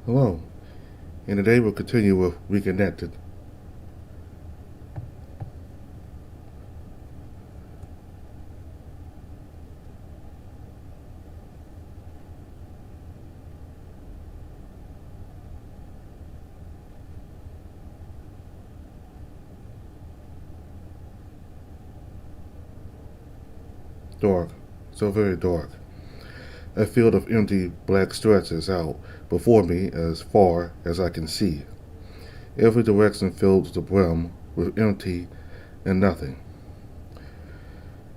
Hello, and today we'll continue with Reconnected. Dark, so very dark. A field of empty black stretches out before me as far as I can see. Every direction filled to the brim with empty and nothing.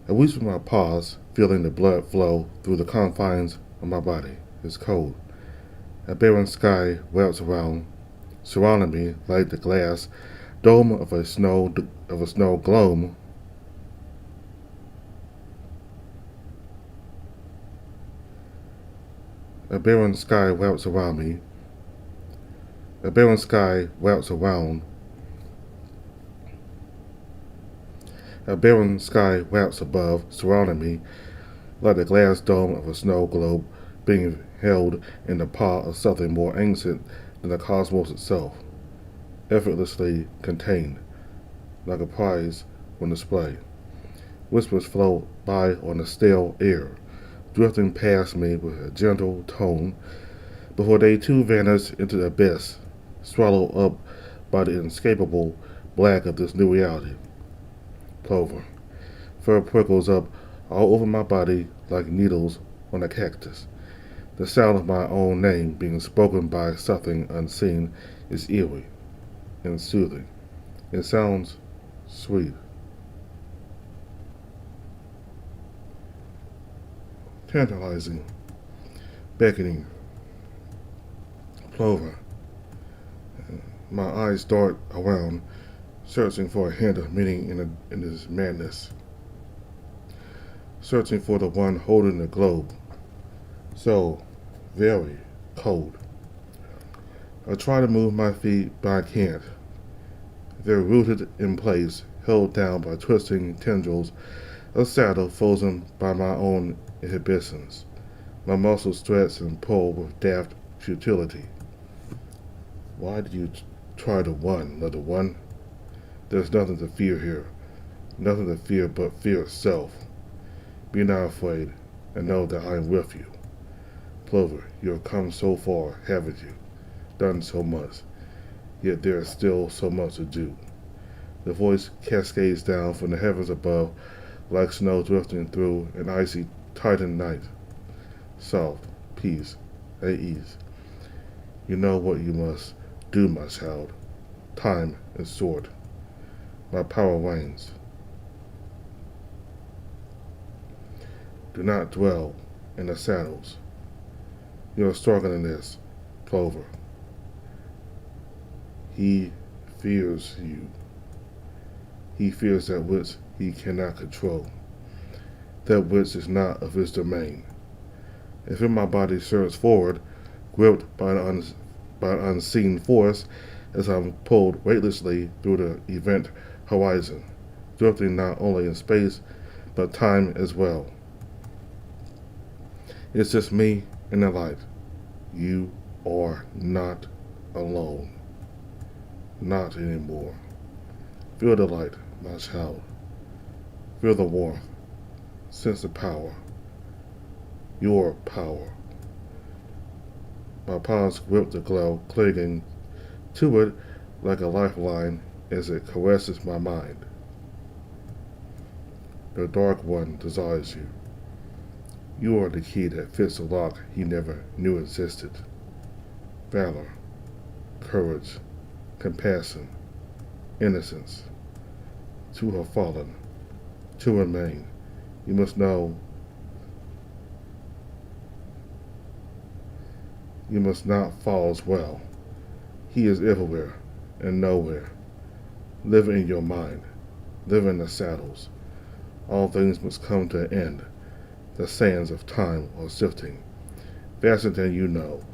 I reach for my paws, feeling the blood flow through the confines of my body. It's cold. A barren sky wraps around, surrounding me like the glass dome of a snow globe. A barren sky wraps around me. A barren sky wraps around. A barren sky wraps above, surrounding me like the glass dome of a snow globe being held in the paw of something more ancient than the cosmos itself, effortlessly contained, like a prize on display. Whispers float by on the stale air, drifting past me with a gentle tone before they too vanish into the abyss, swallowed up by the inescapable black of this new reality. Plover. Fur prickles up all over my body like needles on a cactus. The sound of my own name being spoken by something unseen is eerie and soothing. It sounds sweet. Tantalizing. Beckoning. Plover. My eyes dart around, searching for a hint of meaning in this madness. Searching for the one holding the globe. So very cold. I try to move my feet, but I can't. They're rooted in place, held down by twisting tendrils, a saddle frozen by my own inhibitions. My muscles stretch and pull with daft futility. Why do you try to run, little one? There's nothing to fear here. Nothing to fear but fear itself. Be not afraid, and know that I am with you. Plover, you have come so far, haven't you? Done so much. Yet there is still so much to do. The voice cascades down from the heavens above like snow drifting through an icy Titan night. Soft, peace, at ease. You know what you must do, my child. Time is short. My power wanes. Do not dwell in the saddles. You are stronger than this, Plover. He fears you. He fears that which he cannot control, that which is not of his domain. If my body surges forward, gripped by an unseen force, as I'm pulled weightlessly through the event horizon, drifting not only in space, but time as well. It's just me and the light. You are not alone. Not anymore. Feel the light, my child. Feel the warmth. Sense the power. Your power. My palms grip the glow, clinging to it like a lifeline as it caresses my mind. The Dark One desires you. You are the key that fits a lock he never knew existed. Valor, courage, compassion, innocence. To have fallen, to remain, you must know, you must not fall as well. He is everywhere and nowhere. Live in your mind. Live in the saddles. All things must come to an end. The sands of time are sifting, faster than you know.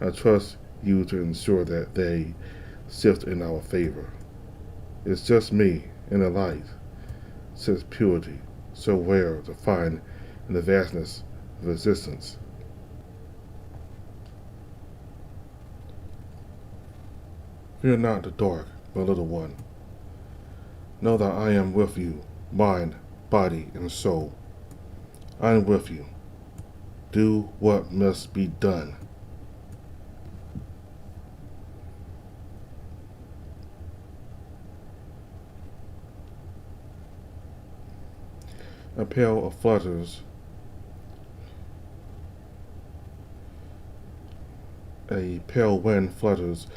I trust you to ensure that they sift in our favor. It's just me in the light, says purity, so rare to find in the vastness of existence. Fear not the dark, my little one. Know that I am with you, mind, body, and soul. I am with you. Do what must be done. A pail of flutters, a pale wind flutters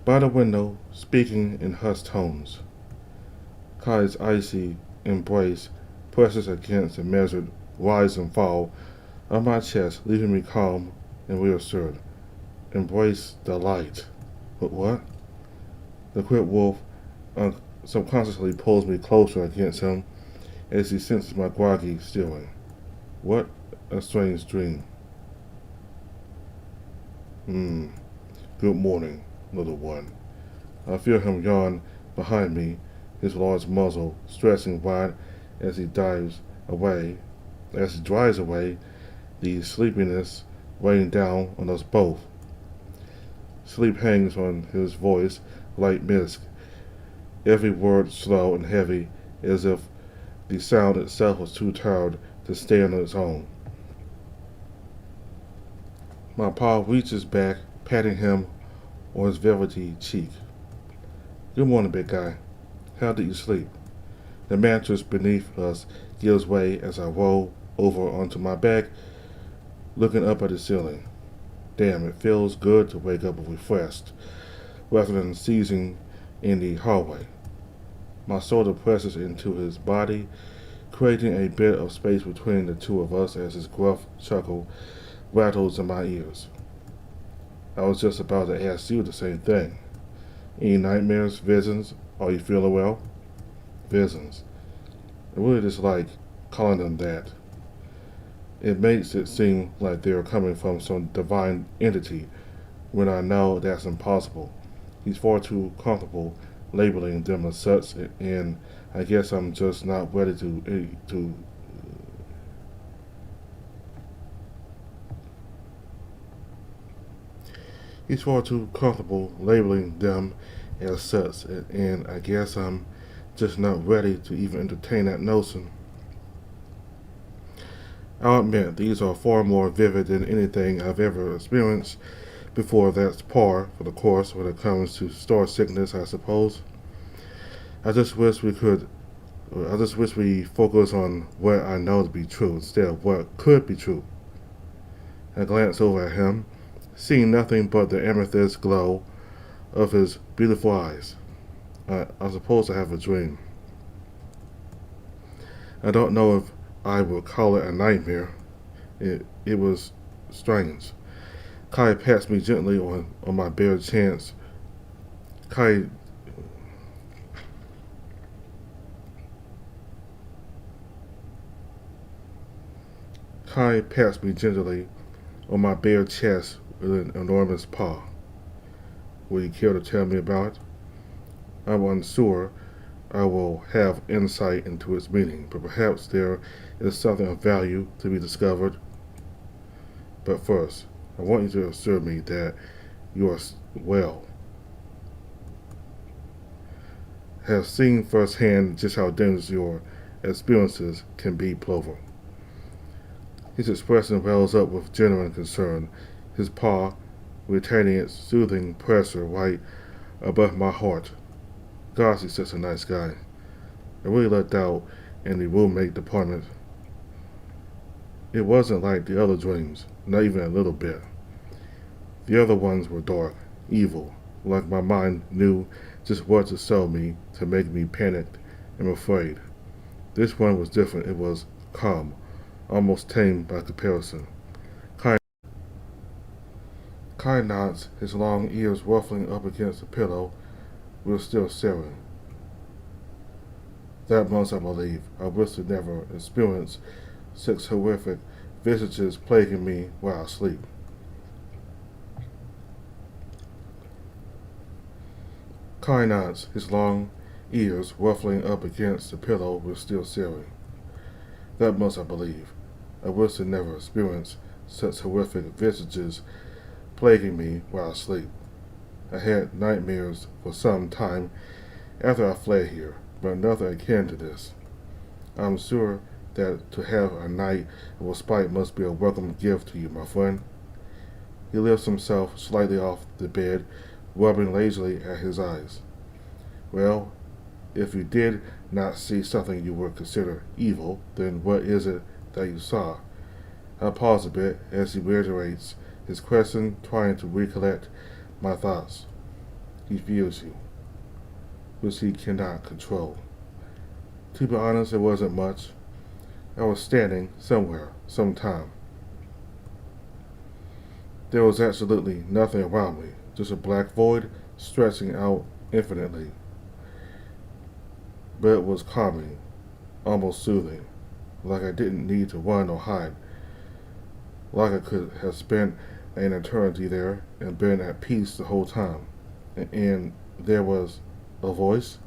by the window, speaking in hushed tones. Kai's icy embrace presses against a measured rise and fall of my chest, leaving me calm and reassured. Embrace the light. But what? The quick wolf subconsciously pulls me closer against him as he senses my groggy stealing. What a strange dream. Good morning, little one. I feel him yawn behind me, his large muzzle stretching wide as he drives away the sleepiness weighing down on us both. Sleep hangs on his voice like mist, every word slow and heavy, as if the sound itself was too tired to stand on its own. My paw reaches back, patting him on his velvety cheek. Good morning, big guy. How did you sleep? The mattress beneath us gives way as I roll over onto my back, looking up at the ceiling. Damn, it feels good to wake up refreshed, rather than seizing in the hallway. My shoulder presses into his body, creating a bit of space between the two of us as his gruff chuckle rattles in my ears. I was just about to ask you the same thing. Any nightmares, visions? Are you feeling well? Visions. I really dislike calling them that. It makes it seem like they are coming from some divine entity when I know that's impossible. He's far too comfortable labeling them as such, and I guess I'm just not ready to. He's far too comfortable labeling them as such, and I guess I'm just not ready to even entertain that notion. I'll admit these are far more vivid than anything I've ever experienced before. That's par for the course when it comes to star sickness, I suppose. I just wish we could. I just wish we focus on what I know to be true instead of what could be true. I glance over at him, seeing nothing but the amethyst glow of his beautiful eyes. I suppose I have a dream. I don't know if I would call it a nightmare. It was strange. Kai pats me gently on my bare chest. Kai Kai pats me gently on my bare chest with an enormous paw. Would you care to tell me about it? I'm unsure I will have insight into its meaning, but perhaps there is something of value to be discovered. But first, I want you to assure me that you are well. Have seen firsthand just how dangerous your experiences can be, Plover. His expression wells up with genuine concern, his paw retaining its soothing pressure right above my heart. Gosh, he's such a nice guy. I really lucked out in the roommate department. It wasn't like the other dreams, not even a little bit. The other ones were dark, evil, like my mind knew just what to sell me to make me panicked and afraid. This one was different. It was calm, almost tame by comparison. Kai nods, his long ears ruffling up against the pillow. We're still staring. That much I believe. I wish to never experience such horrific visages plaguing me while I sleep. Kai nods, his long ears ruffling up against the pillow. We're still staring. That much I believe. I wish to never experience such horrific visages plaguing me while I sleep. I had nightmares for some time after I fled here, but nothing akin to this. I'm sure that to have a night of respite must be a welcome gift to you, my friend. He lifts himself slightly off the bed, rubbing lazily at his eyes. Well, if you did not see something you would consider evil, then what is it that you saw? I pause a bit as he reiterates his question, trying to recollect my thoughts. He fears you, which he cannot control. To be honest, it wasn't much. I was standing somewhere, sometime. There was absolutely nothing around me, just a black void stretching out infinitely. But it was calming, almost soothing, like I didn't need to run or hide, like I could have spent an eternity there and been at peace the whole time. And there was a voice,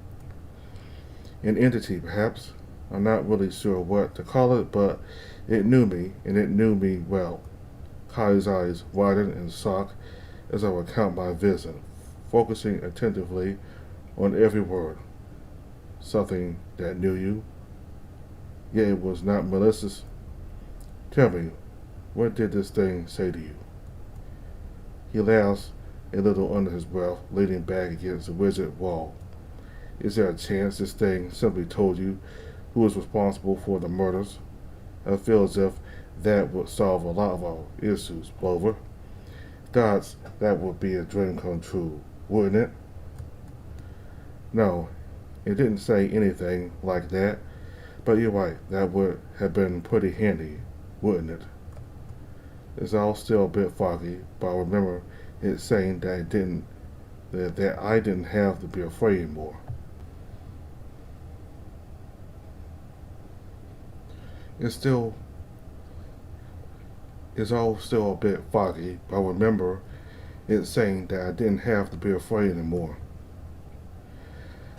an entity perhaps. I'm not really sure what to call it, but it knew me, and it knew me well. Kai's eyes widened in shock as I recount my vision, focusing attentively on every word. Something that knew you, yet it was not malicious. Tell me, what did this thing say to you? He laughs a little under his breath, leaning back against the rigid wall. Is there a chance this thing simply told you who was responsible for the murders? I feel as if that would solve a lot of our issues, Clover. Gods, that would be a dream come true, wouldn't it? No, it didn't say anything like that, but you're right, that would have been pretty handy, wouldn't it? It's all still a bit foggy, but I remember it saying that I didn't have to be afraid anymore. It's still it's all still a bit foggy, but I remember it saying that I didn't have to be afraid anymore.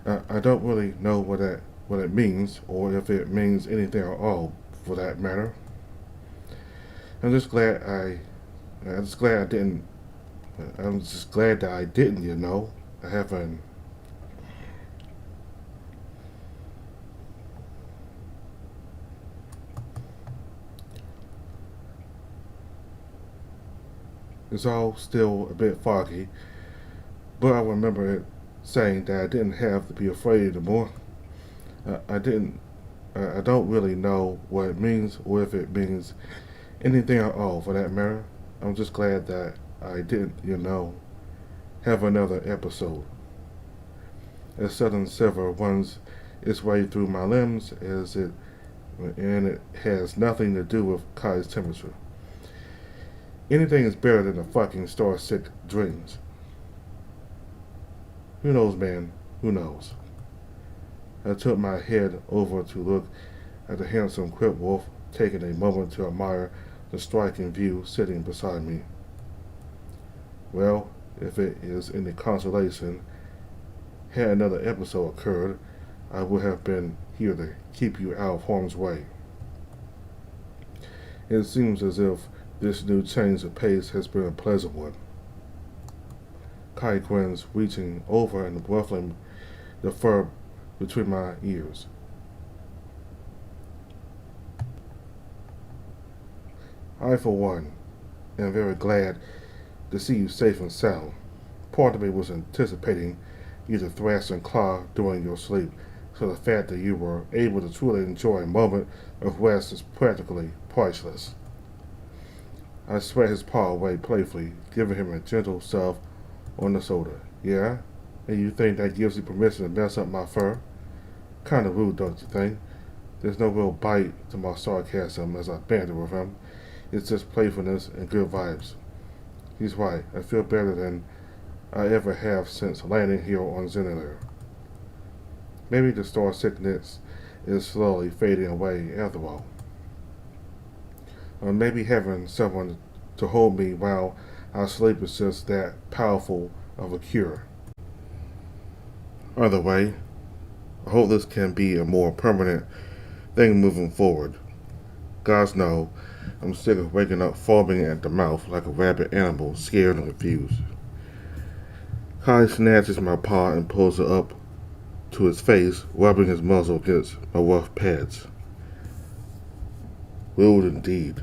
I don't really know what it means, or if it means anything at all, for that matter. I'm just glad I, I'm just glad I didn't. I'm just glad that I didn't. I haven't. It's all still a bit foggy, but I remember it saying that I didn't have to be afraid anymore. I didn't. I don't really know what it means, or if it means anything at all, for that matter. I'm just glad that I didn't, have another episode. A sudden shiver runs its way through my limbs, and it has nothing to do with Kai's temperature. Anything is better than a fucking star-sick dreams. Who knows, man? Who knows? I took my head over to look at the handsome Crip Wolf, taking a moment to admire the striking view sitting beside me. Well, if it is any consolation, had another episode occurred, I would have been here to keep you out of harm's way. It seems as if this new change of pace has been a pleasant one. Kai grins, reaching over and ruffling the fur between my ears. I, for one, am very glad to see you safe and sound. Part of me was anticipating you to thrash and claw during your sleep, so the fact that you were able to truly enjoy a moment of rest is practically priceless. I swept his paw away playfully, giving him a gentle shove on the shoulder. Yeah? And you think that gives you permission to mess up my fur? Kinda rude, don't you think? There's no real bite to my sarcasm as I banter with him. It's just playfulness and good vibes. He's right. I feel better than I ever have since landing here on Xenator. Maybe the star sickness is slowly fading away after all. Or maybe having someone to hold me while I sleep is just that powerful of a cure. Either way, I hope this can be a more permanent thing moving forward. Gods know, I'm sick of waking up foaming at the mouth like a rabid animal, scared and confused. Kai snatches my paw and pulls it up to his face, rubbing his muzzle against my rough pads. Rude indeed.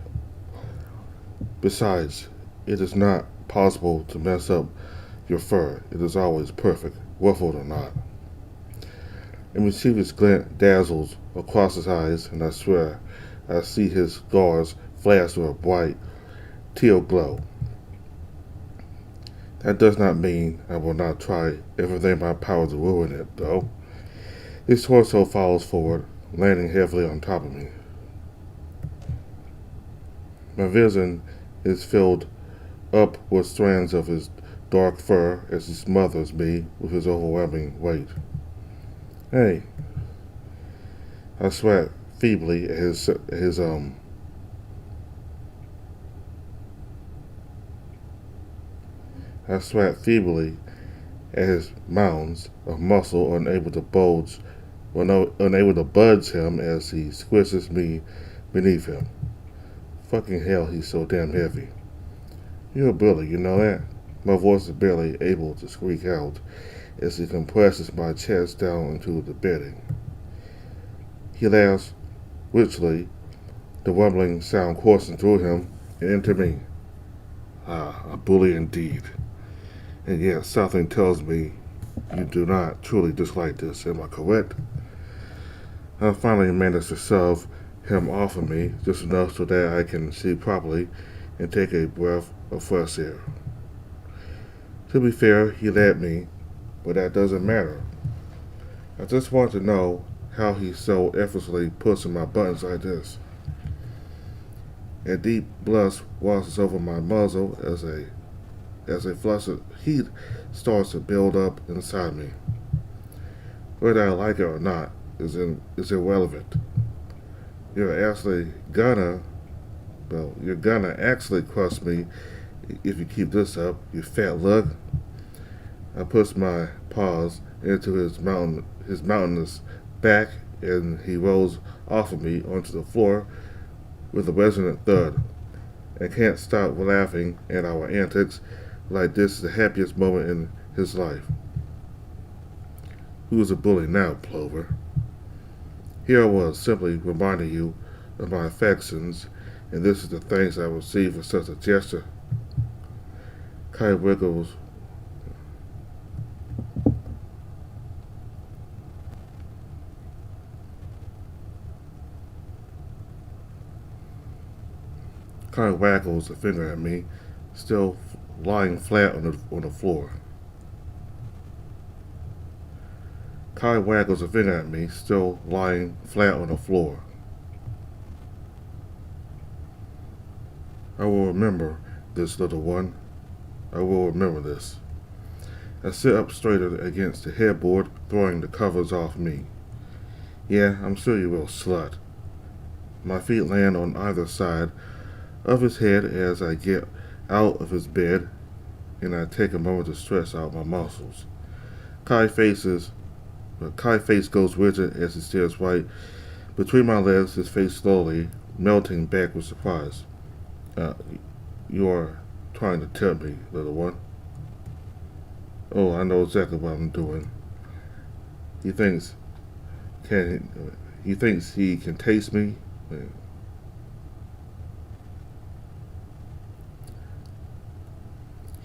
Besides, it is not possible to mess up your fur. It is always perfect, ruffled or not. A mischievous glint dazzles across his eyes, and I swear I see his scars flash with a bright teal glow. That does not mean I will not try everything in my power to ruin it, though. His torso falls forward, landing heavily on top of me. My vision is filled up with strands of his dark fur as he smothers me with his overwhelming weight. Hey, I sweat feebly at his mounds of muscle unable to budge him as he squishes me beneath him. Fucking hell, he's so damn heavy. You're a bully, you know that? My voice is barely able to squeak out as he compresses my chest down into the bedding. He laughs richly, the rumbling sound coursing through him and into me. Ah, a bully indeed. And yet something tells me you do not truly dislike this, am I correct? I finally managed to shove him off of me just enough so that I can see properly and take a breath of fresh air. To be fair, he let me, but that doesn't matter. I just want to know how he so effortlessly pushing my buttons like this. A deep blush washes over my muzzle as a flush of heat starts to build up inside me. Whether I like it or not is irrelevant. You're gonna actually crush me if you keep this up, you fat lug. I push my paws into his mountainous back, and he rolls off of me onto the floor with a resonant thud. I can't stop laughing at our antics, like this is the happiest moment in his life. Who's a bully now, Plover? Here I was, simply reminding you of my affections, and this is the thanks I receive for such a gesture. Kai waggles a finger at me, still lying flat on the floor. Kai waggles a finger at me, still lying flat on the floor. I will remember this, little one. I will remember this. I sit up straighter against the headboard, throwing the covers off me. Yeah, I'm sure you will, slut. My feet land on either side of his head as I get out of his bed, and I take a moment to stretch out my muscles. Kai's face goes rigid as he stares right between my legs, his face slowly melting back with surprise. You are trying to tempt me, little one. Oh, I know exactly what I'm doing. He thinks he can taste me.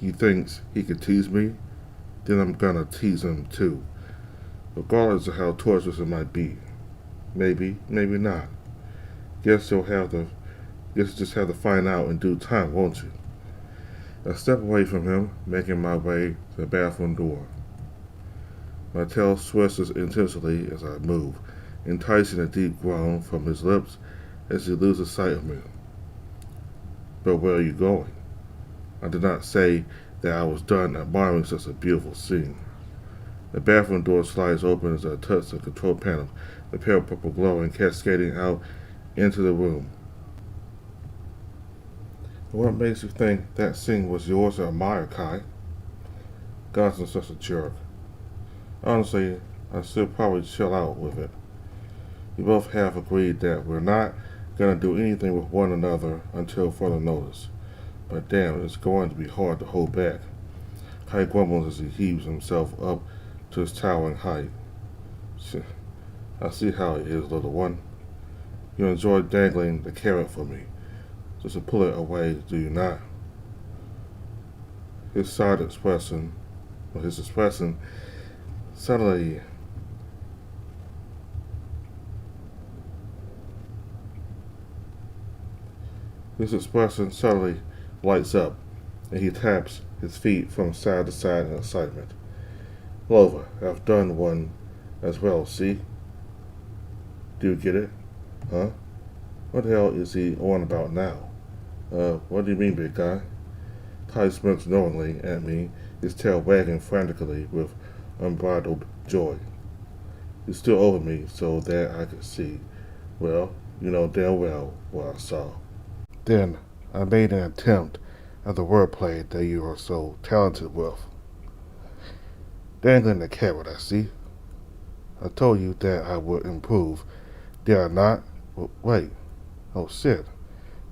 He thinks he can tease me, then I'm gonna tease him too. Regardless of how torturous it might be. Maybe, maybe not. Guess you'll just have to find out in due time, won't you? I step away from him, making my way to the bathroom door. My tail swishes intensely as I move, enticing a deep groan from his lips as he loses sight of me. But where are you going? I did not say that I was done admiring such a beautiful scene. The bathroom door slides open as I touch the control panel, the pale purple glowing cascading out into the room. What makes you think that scene was yours to admire, Kai? Godson's such a jerk. Honestly, I should probably chill out with it. We both have agreed that we're not gonna do anything with one another until further notice. But damn, it's going to be hard to hold back. Kai grumbles as he heaves himself up to his towering height. I see how it is, little one. You enjoy dangling the carrot for me, just to pull it away, do you not? His side expression, or his expression, suddenly lights up, and he taps his feet from side to side in excitement. Clover, I've done one as well, see? Do you get it? Huh? What the hell is he on about now? What do you mean, big guy? Kai smirks knowingly at me, his tail wagging frantically with unbridled joy. He stood over me so that I could see. Well, you know damn well what I saw. Then I made an attempt at the wordplay that you are so talented with. Dangling the carrot, I see. I told you that I would improve. Did I not? Wait. Oh, shit.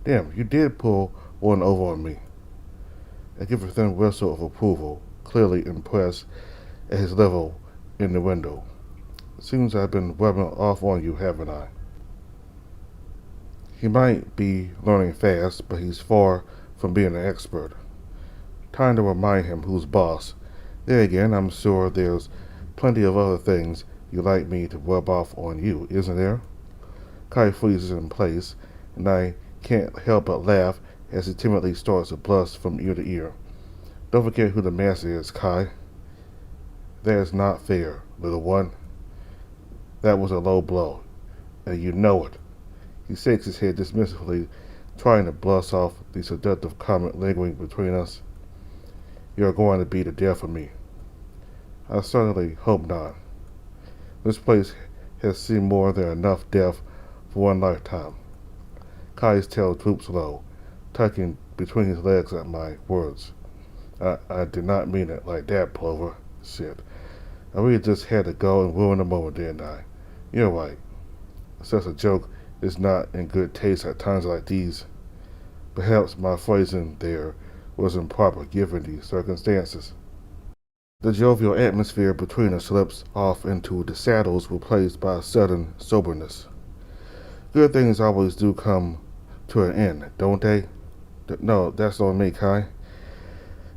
Damn, you did pull one over on me. I give a thin whistle of approval, clearly impressed at his level in the window. Seems I've been rubbing off on you, haven't I? He might be learning fast, but he's far from being an expert. Trying to remind him who's boss. There again, I'm sure there's plenty of other things you'd like me to rub off on you, isn't there? Kai freezes in place, and I can't help but laugh as he timidly starts to blush from ear to ear. Don't forget who the master is, Kai. That is not fair, little one. That was a low blow, and you know it. He shakes his head dismissively, trying to brush off the seductive comment lingering between us. You're going to be the death of me. I certainly hope not. This place has seen more than enough death for one lifetime. Kai's tail droops low, tucking between his legs at my words. I did not mean it like that, Plover. Shit. I really just had to go and ruin the moment, didn't I? You're right. Such a joke is not in good taste at times like these. Perhaps my phrasing there was improper given the circumstances. The jovial atmosphere between us slips off into the shadows replaced by a sudden soberness. Good things always do come to an end, don't they? No, that's on me, Kai.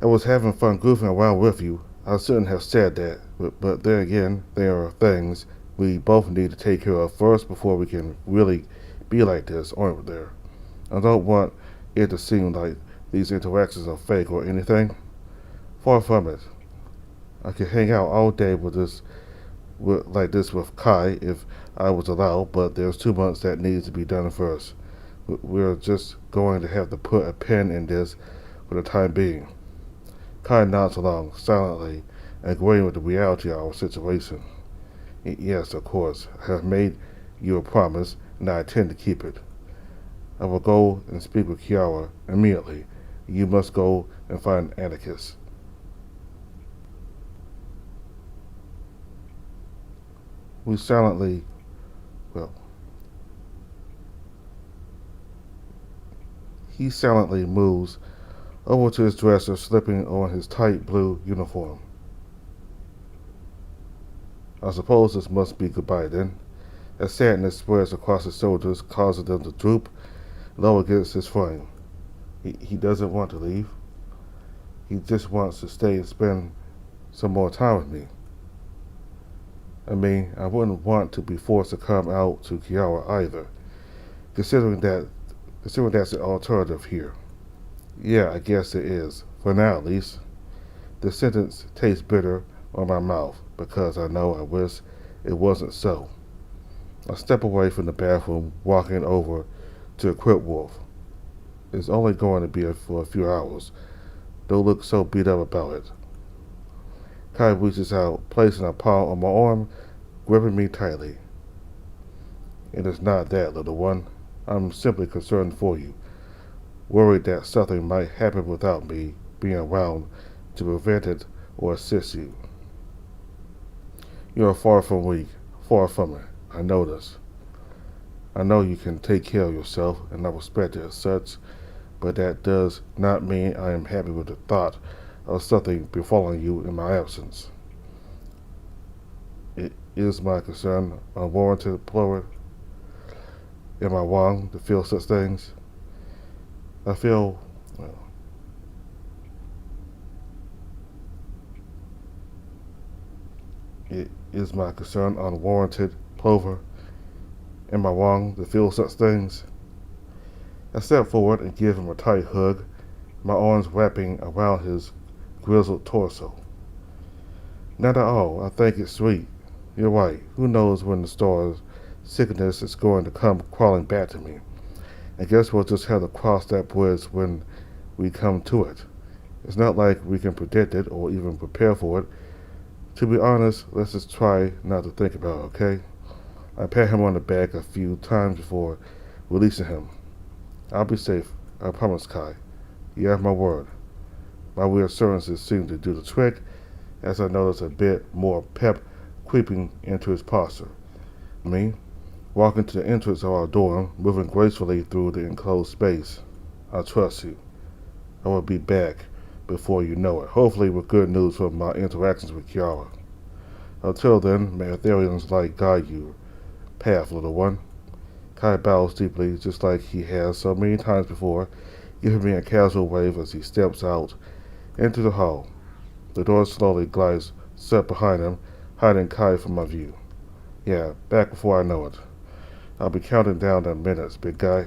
I was having fun goofing around with you. I shouldn't have said that, but then again, there are things we both need to take care of first before we can really be like this, aren't there? I don't want it to seem like these interactions are fake or anything. Far from it. I could hang out all day like this with Kai if I was allowed, but there's 2 months that needs to be done first. We're just going to have to put a pin in this for the time being. Kai nods along silently, agreeing with the reality of our situation. Yes, of course, I have made you a promise, and I intend to keep it. I will go and speak with Kiara immediately. You must go and find Atticus. We silently, he silently moves over to his dresser, slipping on his tight blue uniform. I suppose this must be goodbye then. As sadness spreads across his shoulders, causing them to droop low against his frame. He doesn't want to leave. He just wants to stay and spend some more time with me. I mean, I wouldn't want to be forced to come out to Kiara either, considering that's an alternative here. Yeah, I guess it is, for now at least. The sentence tastes bitter on my mouth because I know I wish it wasn't so. I step away from the bathroom, walking over to equip Wolf. It's only going to be for a few hours. Don't look so beat up about it. Kai reaches out, placing a palm on my arm, gripping me tightly. It is not that, little one. I'm simply concerned for you, worried that something might happen without me being around to prevent it or assist you. You are far from weak, far from it. I know this. I know you can take care of yourself, and I respect it as such, but that does not mean I am happy with the thought of something befalling you in my absence. It is my concern unwarranted, plural. Am I wrong to feel such things? I feel, well, it is my concern unwarranted, Plover. Am I wrong to feel such things? I step forward and give him a tight hug, my arms wrapping around his grizzled torso. Not at all. I think it's sweet. You're right. Who knows when the star's sickness is going to come crawling back to me? I guess we'll just have to cross that bridge when we come to it. It's not like we can predict it or even prepare for it. To be honest, let's just try not to think about it, okay? I pat him on the back a few times before releasing him. I'll be safe. I promise, Kai. You have my word. My reassurances seem to do the trick as I notice a bit more pep creeping into his posture. Me, walking to the entrance of our dorm, moving gracefully through the enclosed space. I trust you. I will be back before you know it, hopefully with good news from my interactions with Kiara. Until then, may Ethereum's light guide you. Path, little one. Kai bows deeply, just like he has so many times before, giving me a casual wave as he steps out into the hall. The door slowly glides shut behind him, hiding Kai from my view. Yeah, back before I know it. I'll be counting down the minutes, big guy.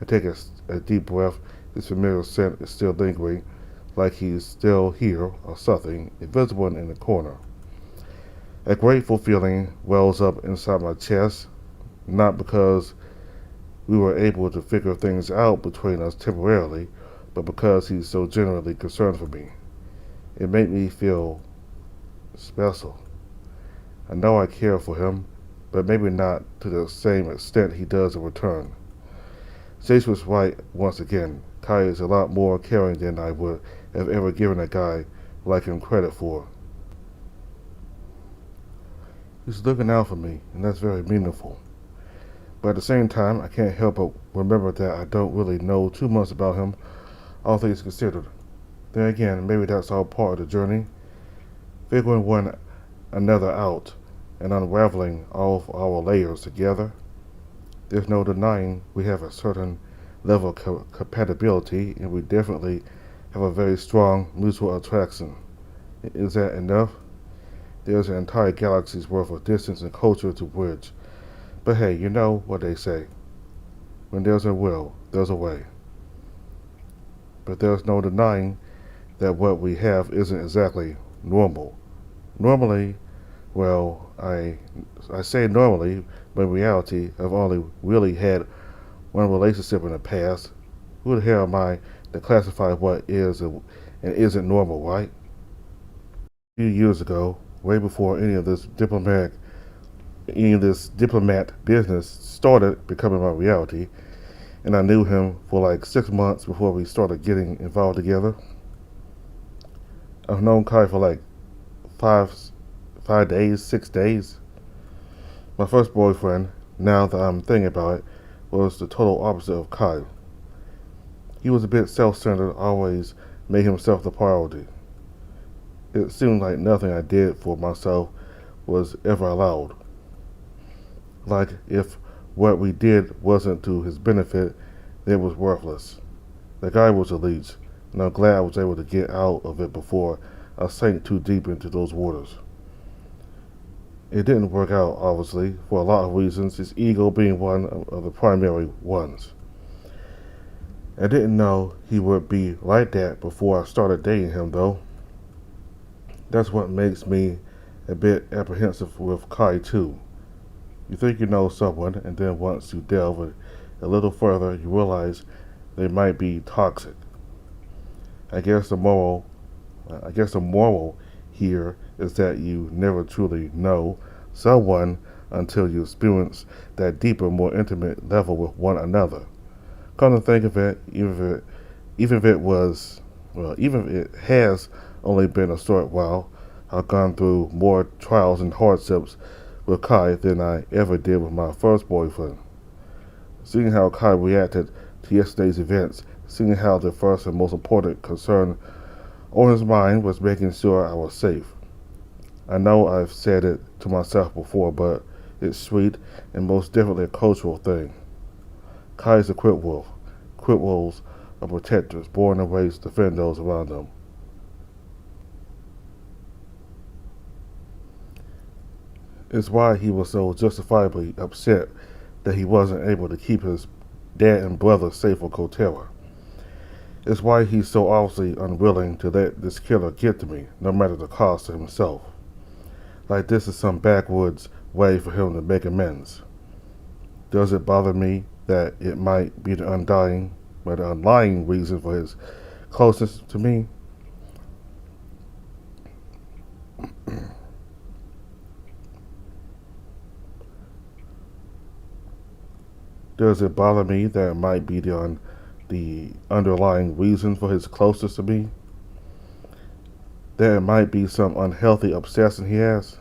I take a deep breath. His familiar scent is still lingering, like he's still here or something, invisible in the corner. A grateful feeling wells up inside my chest, not because we were able to figure things out between us temporarily, but because he's so genuinely concerned for me. It made me feel special. I know I care for him, but maybe not to the same extent he does in return. Jace was right once again. Kai is a lot more caring than I would have ever given a guy like him credit for. He's looking out for me, and that's very meaningful. But at the same time, I can't help but remember that I don't really know too much about him, all things considered. Then again, maybe that's all part of the journey, figuring one another out and unraveling all of our layers together. There's no denying we have a certain level of compatibility, and we definitely have a very strong mutual attraction. Is that enough? There's an entire galaxy's worth of distance and culture to bridge. But hey, you know what they say. When there's a will, there's a way. But there's no denying that what we have isn't exactly normal. Normally, well, I say normally, but in reality, I've only really had one relationship in the past. Who the hell am I to classify what is and isn't normal, right? A few years ago, way before any of this diplomat business started becoming my reality, and I knew him for like 6 months before we started getting involved together. I've known Kai for like 6 days. My first boyfriend, now that I'm thinking about it, was the total opposite of Kai. He was a bit self-centered, always made himself the priority. It seemed like nothing I did for myself was ever allowed. Like if what we did wasn't to his benefit, then it was worthless. The guy was a leech, and I'm glad I was able to get out of it before I sank too deep into those waters. It didn't work out, obviously, for a lot of reasons, his ego being one of the primary ones. I didn't know he would be like that before I started dating him, though. That's what makes me a bit apprehensive with Kai, too. You think you know someone, and then once you delve a little further, you realize they might be toxic. I guess the moral here is that you never truly know someone until you experience that deeper, more intimate level with one another. Come to think of it, even if it has only been a short while, I've gone through more trials and hardships with Kai than I ever did with my first boyfriend. Seeing how Kai reacted to yesterday's events, seeing how the first and most important concern On his mind was making sure I was safe. I know I've said it to myself before, but it's sweet and most definitely a cultural thing. Kai is a quit wolf. Quit wolves are protectors, born and raised to defend those around them. It's why he was so justifiably upset that he wasn't able to keep his dad and brother safe on Kotera. It's why he's so obviously unwilling to let this killer get to me, no matter the cost to himself. Like this is some backwoods way for him to make amends. Does it bother me that it might be the underlying reason for his closeness to me? Does it bother me that it might be the underlying reason for his closeness to me? That it might be some unhealthy obsession he has?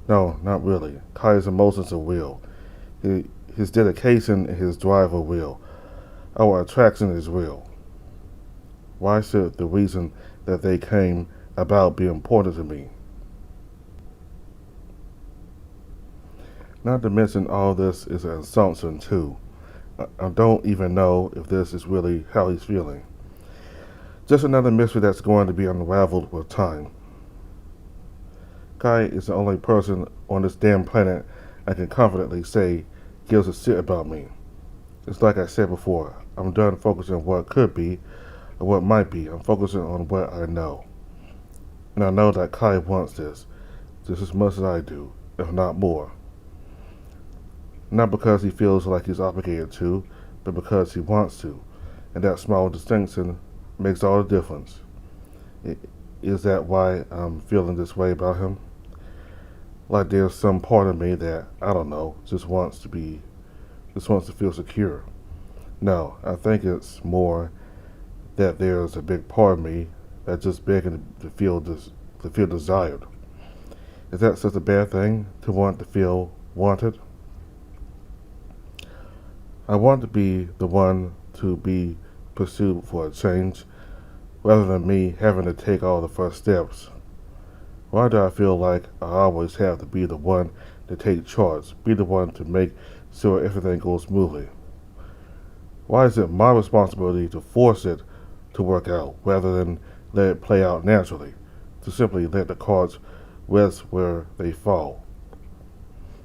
No, not really. Kai's emotions are real. His dedication and his drive are real. Our attraction is real. Why should the reason that they came about be important to me? Not to mention all this is an assumption too. I don't even know if this is really how he's feeling. Just another mystery that's going to be unraveled with time. Kai is the only person on this damn planet I can confidently say gives a shit about me. It's like I said before, I'm done focusing on what could be or what might be. I'm focusing on what I know. And I know that Kai wants this just as much as I do, if not more. Not because he feels like he's obligated to, but because he wants to. And that small distinction makes all the difference. Is that why I'm feeling this way about him? Like there's some part of me that, I don't know, just wants to feel secure. No, I think it's more that there's a big part of me that's just begging to feel desired. Is that such a bad thing, to want to feel wanted? I want to be the one to be pursued for a change, rather than me having to take all the first steps. Why do I feel like I always have to be the one to take charge, be the one to make sure everything goes smoothly? Why is it my responsibility to force it to work out, rather than let it play out naturally, to simply let the cards rest where they fall?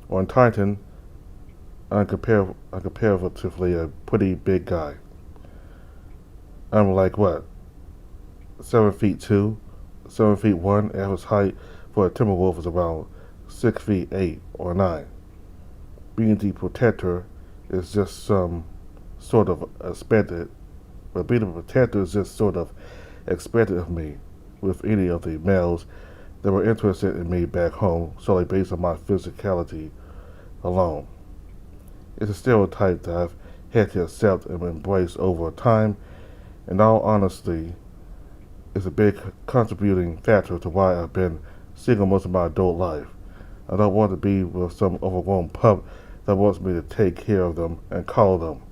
On Titan, I'm comparatively a pretty big guy. I'm like what? 7'2", 7'1". Average height for a Timberwolf is around 6'8" or 9. Being the protector is just some sort of expected, but being a protector is just sort of expected of me with any of the males that were interested in me back home solely based on my physicality alone. It's a stereotype that I've had to accept and embrace over time. In all honesty, it's a big contributing factor to why I've been single most of my adult life. I don't want to be with some overgrown pup that wants me to take care of them and call them.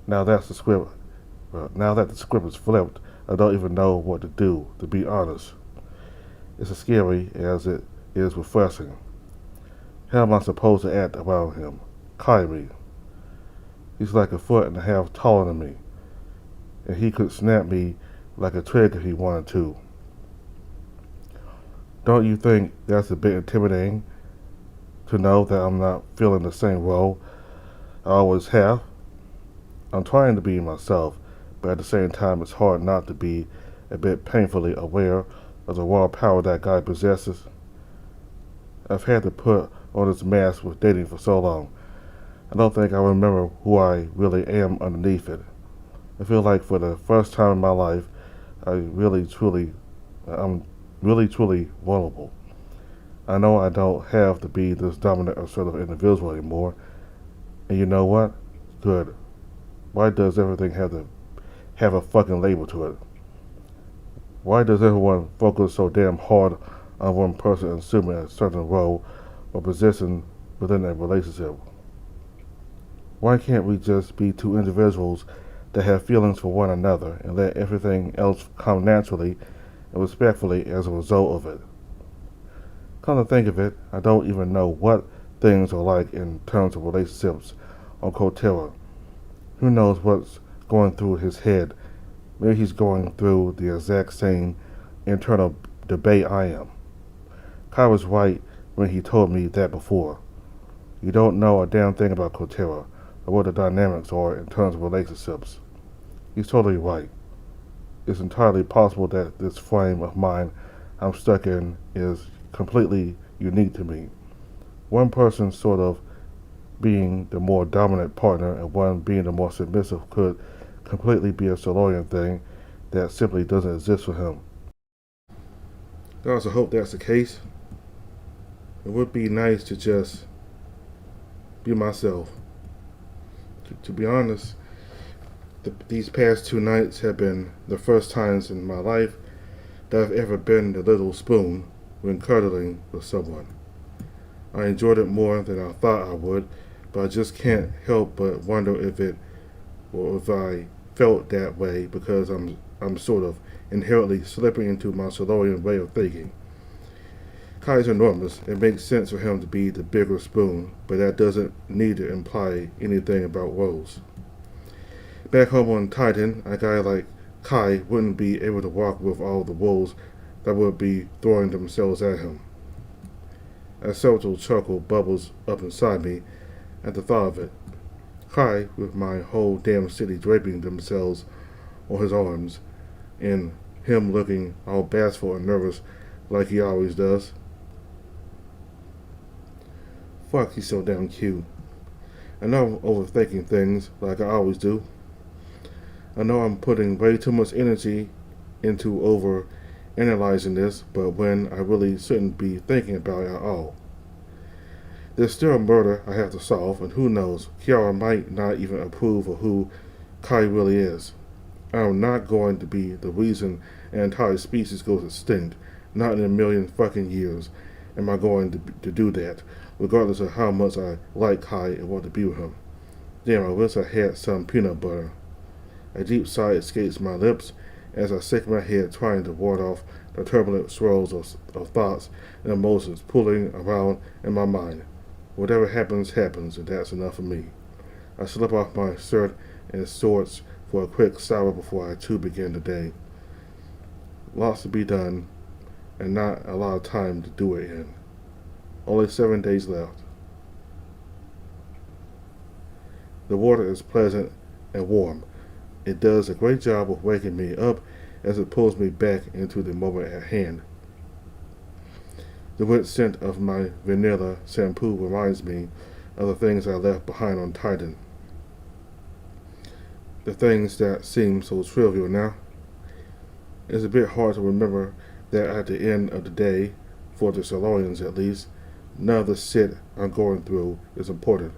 Now that the script is flipped, I don't even know what to do, to be honest. It's as scary as it is refreshing. How am I supposed to act around him? Kyrie. He's like 1.5 feet taller than me, and he could snap me like a twig if he wanted to. Don't you think that's a bit intimidating, to know that I'm not feeling the same role I always have? I'm trying to be myself, but at the same time it's hard not to be a bit painfully aware of the raw power that guy possesses. I've had to put on this mask with dating for so long. I don't think I remember who I really am underneath it. I feel like for the first time in my life, I'm really truly vulnerable. I know I don't have to be this dominant or sort of individual anymore. And you know what? Good. Why does everything have to have a fucking label to it? Why does everyone focus so damn hard on one person assuming a certain role or position within a relationship? Why can't we just be two individuals that have feelings for one another and let everything else come naturally and respectfully as a result of it. Come to think of it, I don't even know what things are like in terms of relationships on Kotera. Who knows what's going through his head? Maybe he's going through the exact same internal debate I am. Kai was right when he told me that before. You don't know a damn thing about Kotera or what the dynamics are in terms of relationships. He's totally right. It's entirely possible that this frame of mind I'm stuck in is completely unique to me. One person sort of being the more dominant partner and one being the more submissive could completely be a Solarian thing that simply doesn't exist for him. I also hope that's the case. It would be nice to just be myself. To be honest, these past 2 nights have been the first times in my life that I've ever been the little spoon when cuddling with someone. I enjoyed it more than I thought I would, but I just can't help but wonder if I felt that way because I'm sort of inherently slipping into my Solarian way of thinking. Kai's enormous. It makes sense for him to be the bigger spoon, but that doesn't need to imply anything about roles. Back home on Titan, a guy like Kai wouldn't be able to walk with all the wolves that would be throwing themselves at him. A subtle chuckle bubbles up inside me at the thought of it. Kai, with my whole damn city draping themselves on his arms, and him looking all bashful and nervous like he always does. Fuck, he's so damn cute. I know I'm overthinking things like I always do. I know I'm putting way too much energy into over analyzing this, but when I really shouldn't be thinking about it at all. There's still a murder I have to solve, and who knows, Kiara might not even approve of who Kai really is. I'm not going to be the reason an entire species goes extinct, not in a million fucking years am I going to do that, regardless of how much I like Kai and want to be with him. Damn, I wish I had some peanut butter. A deep sigh escapes my lips as I shake my head trying to ward off the turbulent swirls of thoughts and emotions pulling around in my mind. Whatever happens, happens, and that's enough for me. I slip off my shirt and shorts for a quick shower before I too begin the day. Lots to be done, and not a lot of time to do it in. Only 7 days left. The water is pleasant and warm. It does a great job of waking me up as it pulls me back into the moment at hand. The wet scent of my vanilla shampoo reminds me of the things I left behind on Titan. The things that seem so trivial now. It's a bit hard to remember that at the end of the day, for the Solarians at least, none of the shit I'm going through is important.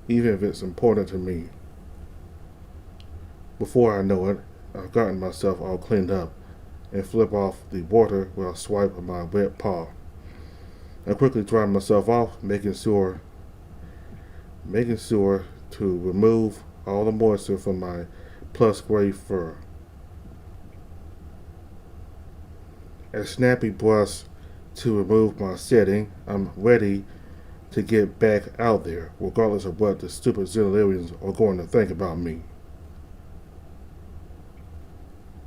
Even if it's important to me. Before I know it, I've gotten myself all cleaned up and flip off the water with a swipe of my wet paw. I quickly dry myself off, making sure to remove all the moisture from my plush gray fur. A snappy brush to remove my setting. I'm ready to get back out there, regardless of what the stupid Xenolarians are going to think about me.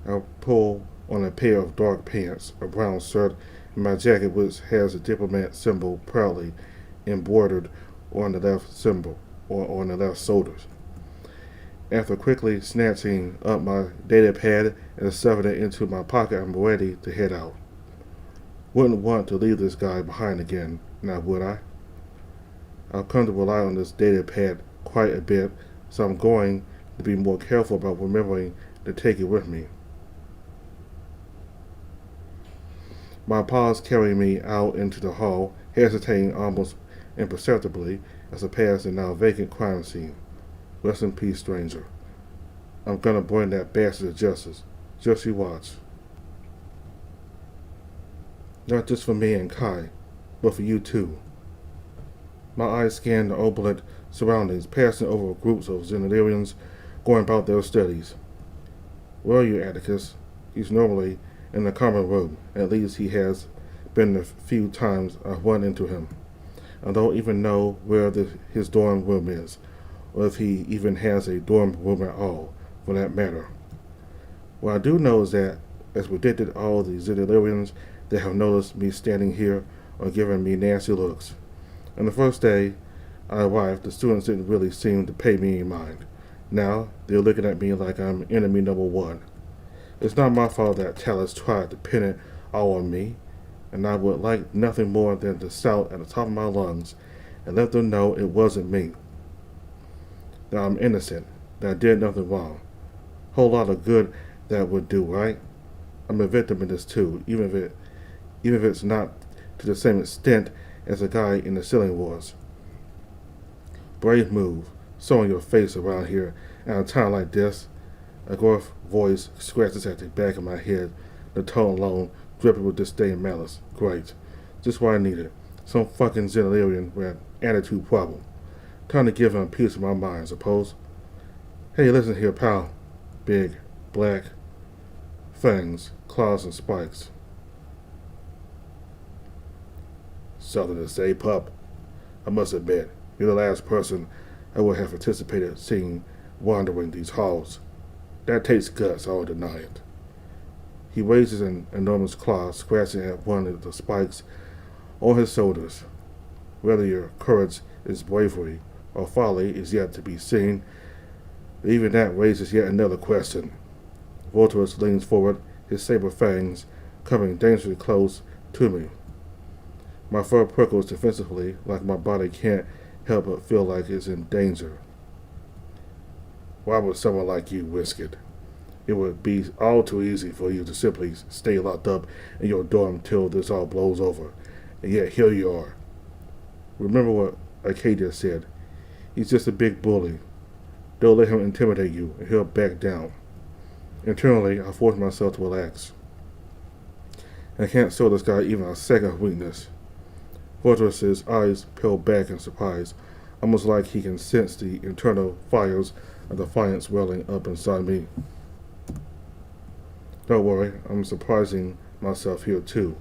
I'll pull on a pair of dark pants, a brown shirt, and my jacket which has a diplomat symbol proudly embroidered on the left symbol, or on the left shoulders. After quickly snatching up my data pad and stuffing it into my pocket, I'm ready to head out. Wouldn't want to leave this guy behind again, now would I? I've come to rely on this data pad quite a bit, so I'm going to be more careful about remembering to take it with me. My paws carry me out into the hall, hesitating almost imperceptibly as I pass the now vacant crime scene. Rest in peace, stranger. I'm gonna bring that bastard to justice. Just you watch. Not just for me and Kai, but for you too. My eyes scan the opulent surroundings, passing over groups of Zenarians going about their studies. Where are you, Atticus? He's normally in the common room. At least he has been the few times I've run into him. I don't even know where his dorm room is, or if he even has a dorm room at all, for that matter. What I do know is that, as predicted, all the Zenarians that have noticed me standing here are giving me nasty looks. On the first day I arrived, the students didn't really seem to pay me any mind. Now, they're looking at me like I'm enemy number one. It's not my fault that Talus tried to pin it all on me, and I would like nothing more than to shout at the top of my lungs and let them know it wasn't me. That I'm innocent, that I did nothing wrong. Whole lot of good that would do, right? I'm a victim in this too, even if it's not to the same extent as the guy in the ceiling was. Brave move, showing your face around here at a time like this. A gruff voice scratches at the back of my head, the tone alone dripping with disdain and malice. Great. Just what I needed. Some fucking Zenarian with an attitude problem. Time to give him a piece of my mind, I suppose. Hey, listen here, pal. Big, black, fangs, claws, and spikes. Something to say, pup? I must admit, you're the last person I would have anticipated seeing wandering these halls. That takes guts, I won't deny it. He raises an enormous claw, scratching at one of the spikes on his shoulders. Whether your courage is bravery or folly is yet to be seen. Even that raises yet another question. Vulterus leans forward, his saber fangs coming dangerously close to me. My fur prickles defensively, like my body can't help but feel like it's in danger. Why would someone like you risk it? It would be all too easy for you to simply stay locked up in your dorm till this all blows over. And yet here you are. Remember what Arcadia said. He's just a big bully. Don't let him intimidate you, and he'll back down. Internally, I force myself to relax. I can't show this guy even a second of weakness. Vulterus' eyes peel back in surprise, almost like he can sense the internal fires of defiance welling up inside me. Don't worry, I'm surprising myself here too.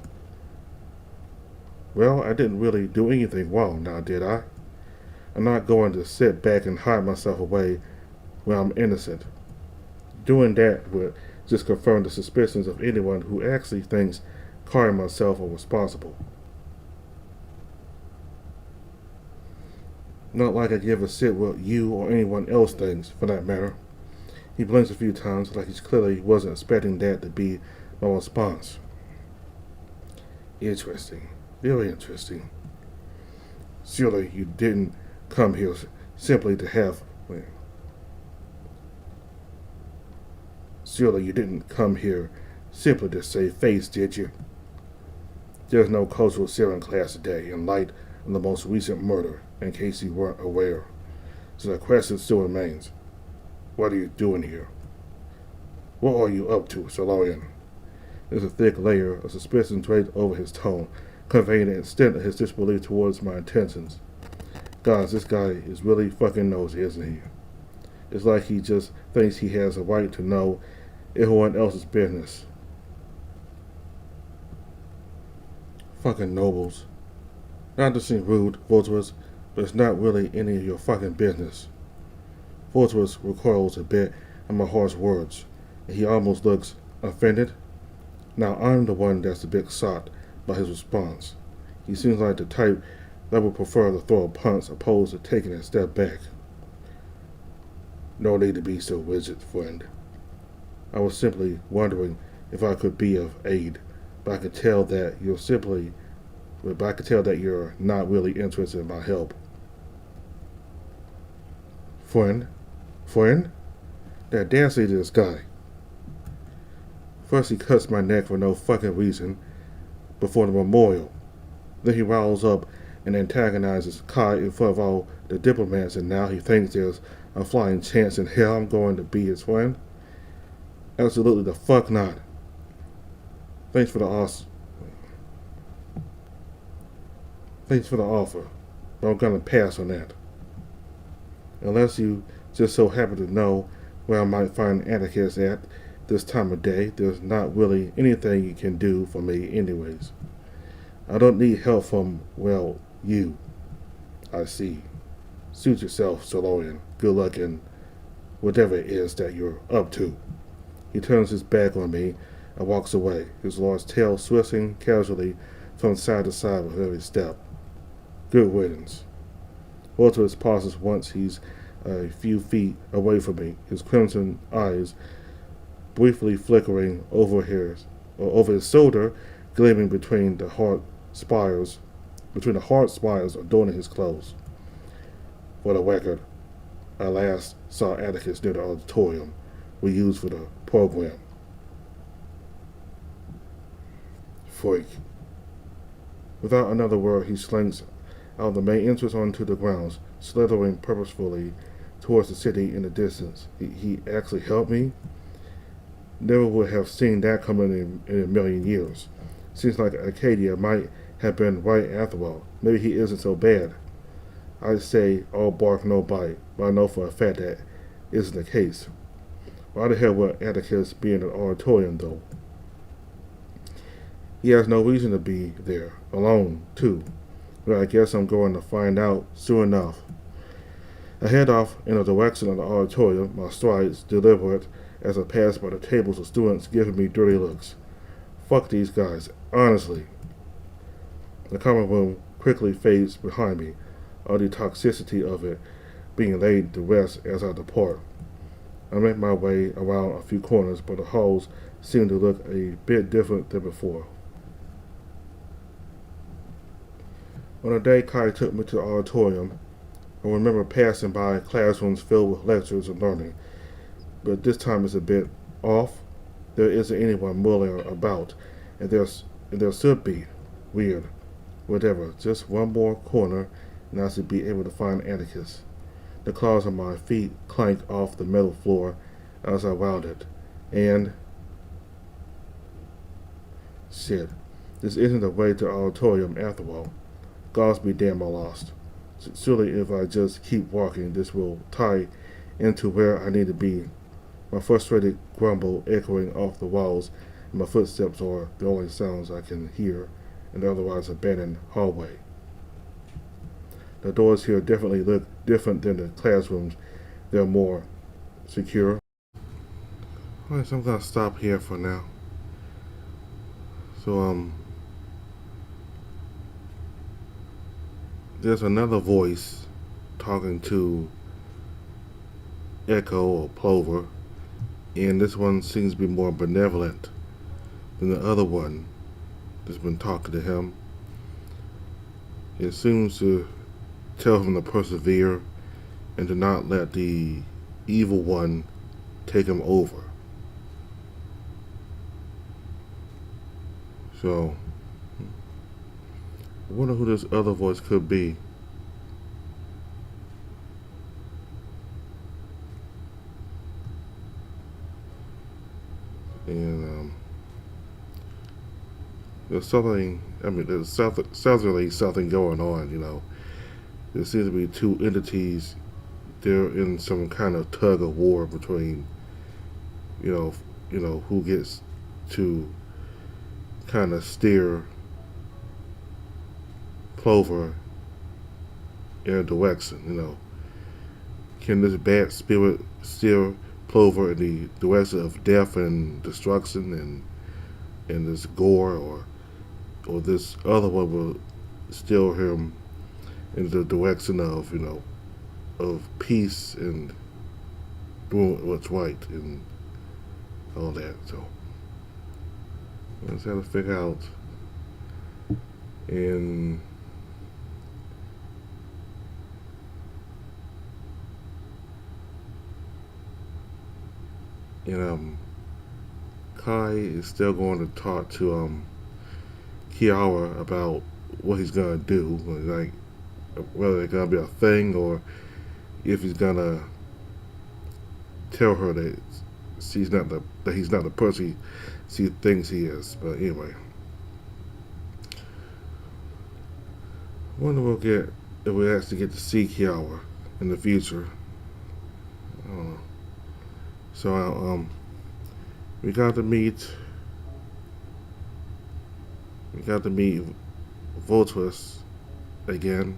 Well, I didn't really do anything wrong now, did I? I'm not going to sit back and hide myself away when I'm innocent. Doing that would just confirm the suspicions of anyone who actually thinks Carr and myself are responsible. Not like I give a shit what you or anyone else thinks, for that matter. He blinks a few times, like he clearly wasn't expecting that to be my response. Interesting. Very interesting. Surely you didn't come here simply to have... Surely you didn't come here simply to save face, did you? There's no cultural serum class today in light of the most recent murder, in case you weren't aware. So the question still remains. What are you doing here? What are you up to, Solarian? There's a thick layer of suspicion draped over his tone, conveying the extent of his disbelief towards my intentions. Guys, this guy is really fucking nosy, isn't he? It's like he just thinks he has a right to know everyone else's business. Fucking nobles. Not to seem rude, Vulterus, but it's not really any of your fucking business. Vulterus recoils a bit at my harsh words, and he almost looks offended. Now I'm the one that's a bit shocked by his response. He seems like the type that would prefer to throw a punch opposed to taking a step back. No need to be so rigid, friend. I was simply wondering if I could be of aid, but I could tell that you're not really interested in my help. Friend? Friend? The audacity of this guy. First he cuts my neck for no fucking reason before the memorial. Then he riles up and antagonizes Kai in front of all the diplomats, and now he thinks there's a flying chance in hell I'm going to be his friend? Absolutely the fuck not. Thanks for the offer, but I'm gonna pass on that. Unless you just so happen to know where I might find Atticus at this time of day, there's not really anything you can do for me anyways. I don't need help from, well, you. I see. Suit yourself, Solorian. Good luck in whatever it is that you're up to. He turns his back on me and walks away, his large tail swishing casually from side to side with every step. Good riddance. Vulterus pauses once he's a few feet away from me, his crimson eyes briefly flickering over his shoulder, gleaming between the hard spires adorning his clothes. For the record, I last saw Atticus near the auditorium we used for the program. Freak. Without another word, he slinks out the main entrance onto the grounds, slithering purposefully towards the city in the distance. He actually helped me? Never would have seen that coming in a million years. Seems like Arcadia might have been right after all. Maybe he isn't so bad. I'd say all bark, no bite, but I know for a fact that isn't the case. Why the hell would Atticus be in an auditorium, though? He has no reason to be there, alone, too. But I guess I'm going to find out soon enough. I head off in the direction of the auditorium, my strides deliberate as I pass by the tables of students giving me dirty looks. Fuck these guys, honestly. The common room quickly fades behind me, all the toxicity of it being laid to rest as I depart. I make my way around a few corners, but the halls seem to look a bit different than before. On the day Kai took me to the auditorium, I remember passing by classrooms filled with lectures and learning, but this time it's a bit off. There isn't anyone mulling about, and there should be. Weird. Whatever, just one more corner, and I should be able to find Atticus. The claws on my feet clank off the metal floor as I round it, and shit, this isn't the way to the auditorium after all. Gods be damn, I lost. Surely if I just keep walking, this will tie into where I need to be. My frustrated grumble echoing off the walls, and my footsteps are the only sounds I can hear in the otherwise abandoned hallway. The doors here definitely look different than the classrooms. They're more secure. Alright, so I'm gonna stop here for now. So, there's another voice talking to Echo or Plover, and this one seems to be more benevolent than the other one that's been talking to him. It seems to tell him to persevere and to not let the evil one take him over. So, I wonder who this other voice could be. And there's something, there's certainly something going on. There seems to be two entities. They're in some kind of tug of war between, who gets to kind of steer Clover in a direction. Can this bad spirit steer Clover in the direction of death and destruction and this gore, or this other one will steer him in the direction of of peace and doing what's right and all that. So I just have to figure out. And Kai is still going to talk to Kiara about what he's gonna do, like whether it's gonna be a thing or if he's gonna tell her that he's not the person she thinks he is. But anyway, I wonder if we actually get to see Kiara in the future. don't know. So we got to meet we got to meet Vulterus again,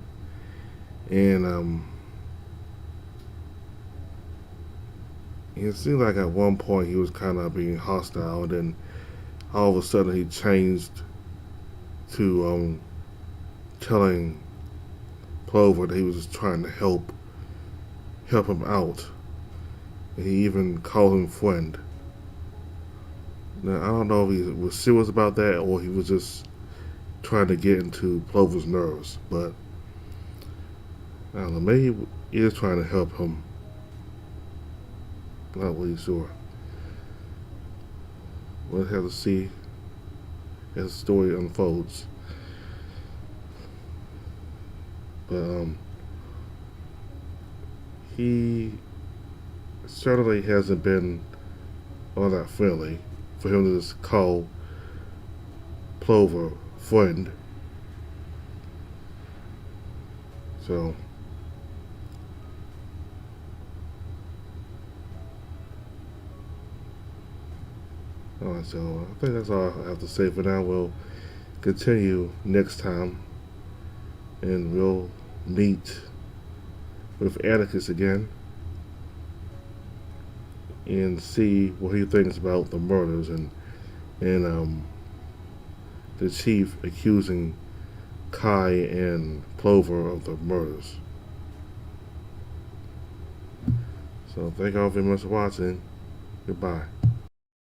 and it seemed like at one point he was kind of being hostile, and then all of a sudden he changed to telling Plover that he was just trying to help him out, and he even called him friend. Now I don't know if he was serious about that or he was just trying to get into Plover's nerves, but I don't know. Maybe he is trying to help him. Not really sure. We'll have to see as the story unfolds. But he certainly hasn't been all that friendly for him to just call Plover friend. So alright, so I think that's all I have to say for now. We'll continue next time, and we'll meet with Atticus again and see what he thinks about the murders and the chief accusing Kai and Plover of the murders. So thank you all very much for watching. Goodbye.